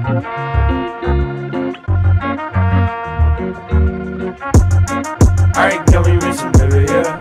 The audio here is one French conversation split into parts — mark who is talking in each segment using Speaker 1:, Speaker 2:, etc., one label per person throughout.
Speaker 1: Alright, girl, we racing, baby, yeah.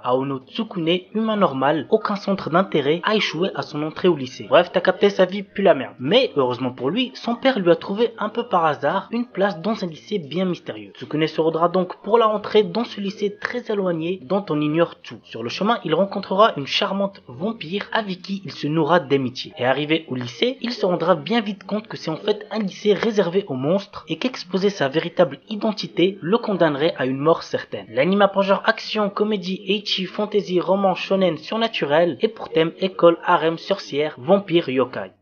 Speaker 2: Aono Tsukune, humain normal, aucun centre d'intérêt, a échoué à son entrée au lycée. Bref, t'as capté, sa vie pue la merde. Mais, heureusement pour lui, son père lui a trouvé un peu par hasard une place dans un lycée bien mystérieux. Tsukune se rendra donc pour la rentrée dans ce lycée très éloigné dont on ignore tout. Sur le chemin, il rencontrera une charmante vampire avec qui il se nourra d'amitié. Et arrivé au lycée, il se rendra bien vite compte que c'est en fait un lycée réservé aux monstres et qu'exposer sa véritable identité le condamnerait à une mort certaine. L'anime a pour genre action, comédie, ecchi, fantasy, roman, shonen, surnaturel et pour thème école, harem, sorcière, vampire, yokai.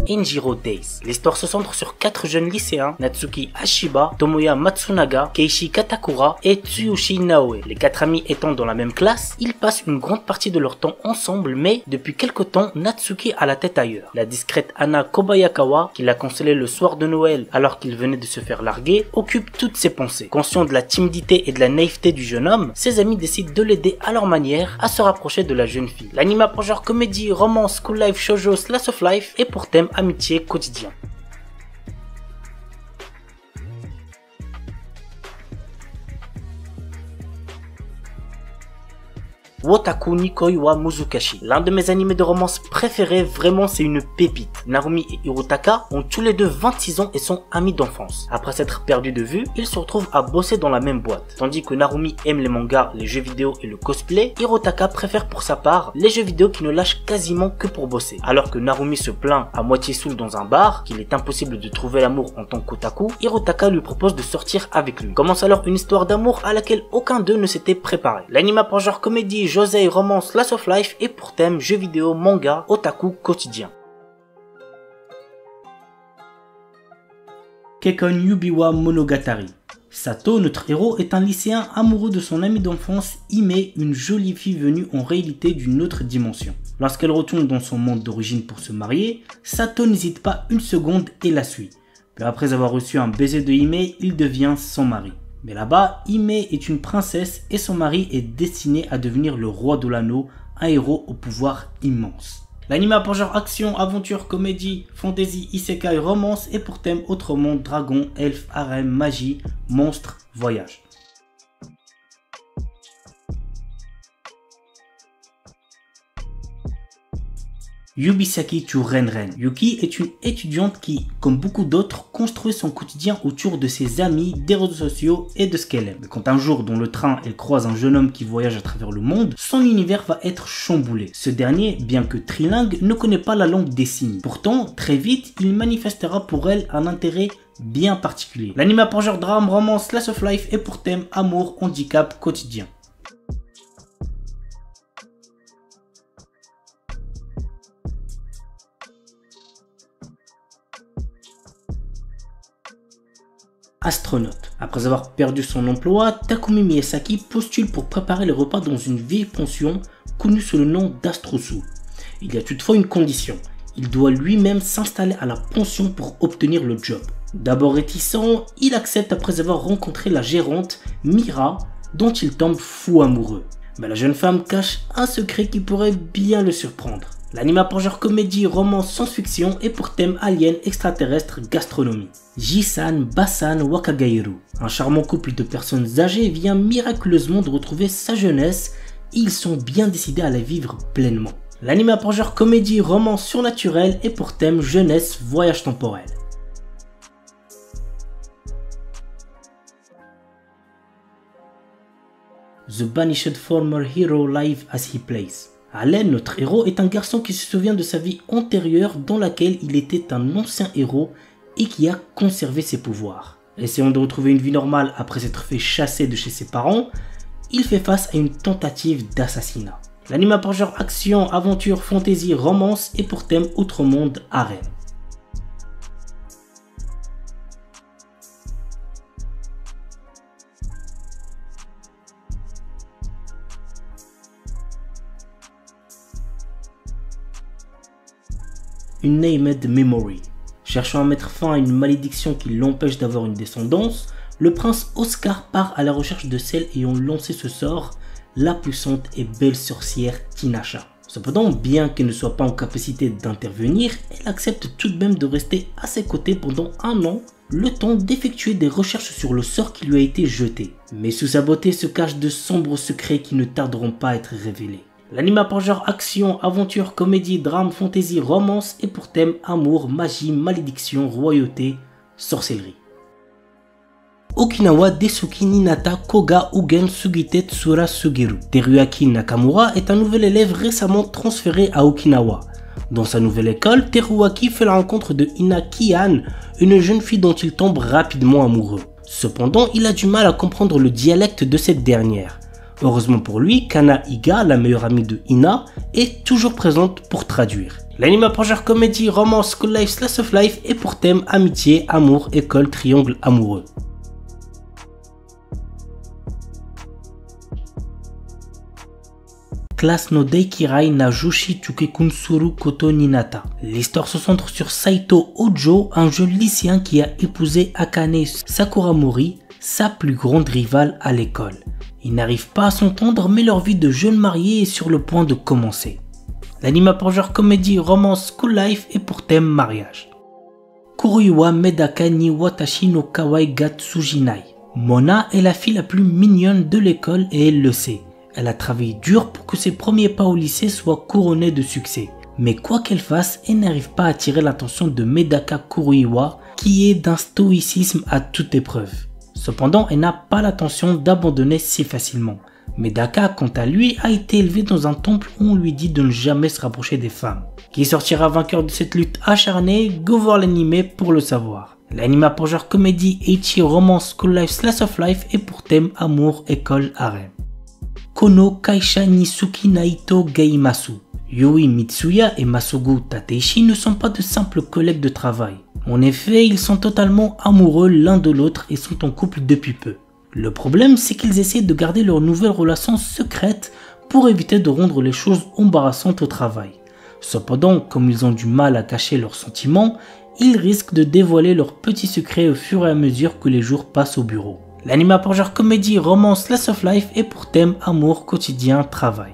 Speaker 2: Enjiro Days. L'histoire se centre sur 4 jeunes lycéens, Natsuki Ashiba, Tomoya Matsunaga, Keishi Katakura et Tsuyoshi Naoe. Les 4 amis étant dans la même classe, ils passent une grande partie de leur temps ensemble, mais depuis quelque temps, Natsuki a la tête ailleurs. La discrète Ana Kobayakawa, qui l'a consolé le soir de Noël alors qu'il venait de se faire larguer, occupe toutes ses pensées. Conscient de la timidité et de la naïveté du jeune homme, ses amis décident de l'aider à leur manière à se rapprocher de la jeune fille. L'anime a pour genre comédie, romance, school life, shoujo, slice of life et pour thème amitié quotidien. Wotaku Nikoi wa Muzukashi. L'un de mes animés de romance préférés, vraiment c'est une pépite. Narumi et Hirotaka ont tous les deux 26 ans et sont amis d'enfance. Après s'être perdus de vue, ils se retrouvent à bosser dans la même boîte. Tandis que Narumi aime les mangas, les jeux vidéo et le cosplay, Hirotaka préfère pour sa part les jeux vidéo qui ne lâchent quasiment que pour bosser. Alors que Narumi se plaint à moitié saoul dans un bar, qu'il est impossible de trouver l'amour en tant qu'otaku, Hirotaka lui propose de sortir avec lui. Commence alors une histoire d'amour à laquelle aucun d'eux ne s'était préparé. L'anime a pour genre comédie, josei, romance, slice of life et pour thème jeux vidéo, manga, otaku quotidien. Kekkon Yubiwa Monogatari. Sato, notre héros, est un lycéen amoureux de son amie d'enfance Hime, une jolie fille venue en réalité d'une autre dimension. Lorsqu'elle retourne dans son monde d'origine pour se marier, Sato n'hésite pas une seconde et la suit. Puis après avoir reçu un baiser de Hime, il devient son mari. Mais là-bas, Hime est une princesse et son mari est destiné à devenir le roi de l'anneau, un héros au pouvoir immense. L'anime a pour genre action, aventure, comédie, fantasy, isekai, romance et pour thème autre monde, dragon, elfe, harem, magie, monstre, voyage. Yubisaki to Renren. Yuki est une étudiante qui, comme beaucoup d'autres, construit son quotidien autour de ses amis, des réseaux sociaux et de ce qu'elle aime. Mais quand un jour, dans le train, elle croise un jeune homme qui voyage à travers le monde, son univers va être chamboulé. Ce dernier, bien que trilingue, ne connaît pas la langue des signes. Pourtant, très vite, il manifestera pour elle un intérêt bien particulier. L'anime a pour genre drame, romance, slice of life et pour thème amour, handicap, quotidien. Astronaute. Après avoir perdu son emploi, Takumi Miyazaki postule pour préparer les repas dans une vieille pension connue sous le nom d'Astrosu. Il y a toutefois une condition. Il doit lui-même s'installer à la pension pour obtenir le job. D'abord réticent, il accepte après avoir rencontré la gérante Mira, dont il tombe fou amoureux. Mais la jeune femme cache un secret qui pourrait bien le surprendre. L'anime a pour genre comédie, romance, science-fiction et pour thème alien, extraterrestre, gastronomie. Jisan Basan Wakagairu. Un charmant couple de personnes âgées vient miraculeusement de retrouver sa jeunesse et ils sont bien décidés à la vivre pleinement. L'anime a pour genre comédie, romance, surnaturel et pour thème jeunesse, voyage temporel. The Banished Former Hero Live as He Plays. Allen, notre héros, est un garçon qui se souvient de sa vie antérieure dans laquelle il était un ancien héros et qui a conservé ses pouvoirs. Essayant de retrouver une vie normale après s'être fait chasser de chez ses parents, il fait face à une tentative d'assassinat. L'anime a pour genre action, aventure, fantasy, romance et pour thème autre monde, harem. Unnamed Memory. Cherchant à mettre fin à une malédiction qui l'empêche d'avoir une descendance, le prince Oscar part à la recherche de celle ayant lancé ce sort, la puissante et belle sorcière Tinasha. Cependant, bien qu'elle ne soit pas en capacité d'intervenir, elle accepte tout de même de rester à ses côtés pendant 1 an, le temps d'effectuer des recherches sur le sort qui lui a été jeté. Mais sous sa beauté se cachent de sombres secrets qui ne tarderont pas à être révélés. L'anime a pour genre action, aventure, comédie, drame, fantasy, romance et pour thème amour, magie, malédiction, royauté, sorcellerie. Okinawa Desuki Ninata Koga Ugen Sugite Tsura Sugiru. Teruaki Nakamura est un nouvel élève récemment transféré à Okinawa. Dans sa nouvelle école, Teruaki fait la rencontre de Ina Kian, une jeune fille dont il tombe rapidement amoureux. Cependant, il a du mal à comprendre le dialecte de cette dernière. Heureusement pour lui, Kana Iga, la meilleure amie de Ina, est toujours présente pour traduire. L'anime a pour genre comédie, romance, school life, slice of life et pour thème amitié, amour, école, triangle amoureux. Classe no Deikirai na Jushi Chukekun Suru Koto Ninata. L'histoire se centre sur Saito Ojo, un jeune lycéen qui a épousé Akane Sakuramori, sa plus grande rivale à l'école. Ils n'arrivent pas à s'entendre, mais leur vie de jeunes mariés est sur le point de commencer. L'anime a pour genre comédie, romance, school life et pour thème mariage. Kuruiwa Medaka ni Watashi no Kawai ga Tsujinai. Mona est la fille la plus mignonne de l'école et elle le sait. Elle a travaillé dur pour que ses premiers pas au lycée soient couronnés de succès. Mais quoi qu'elle fasse, elle n'arrive pas à attirer l'attention de Medaka Kuruiwa, qui est d'un stoïcisme à toute épreuve. Cependant, elle n'a pas l'intention d'abandonner si facilement. Medaka, quant à lui, a été élevé dans un temple où on lui dit de ne jamais se rapprocher des femmes. Qui sortira vainqueur de cette lutte acharnée? Go voir l'anime pour le savoir. L'anime a pour genre comédie, ecchi, romance, school life, slice of life et pour thème amour, école, harem. Kono Kaisha Nisuki Naito Geimasu. Yui Mitsuya et Masogu Tateishi ne sont pas de simples collègues de travail. En effet, ils sont totalement amoureux l'un de l'autre et sont en couple depuis peu. Le problème, c'est qu'ils essaient de garder leur nouvelle relation secrète pour éviter de rendre les choses embarrassantes au travail. Cependant, comme ils ont du mal à cacher leurs sentiments, ils risquent de dévoiler leurs petits secrets au fur et à mesure que les jours passent au bureau. L'anime a pour genre comédie, romance, slice of life et pour thème amour, quotidien, travail.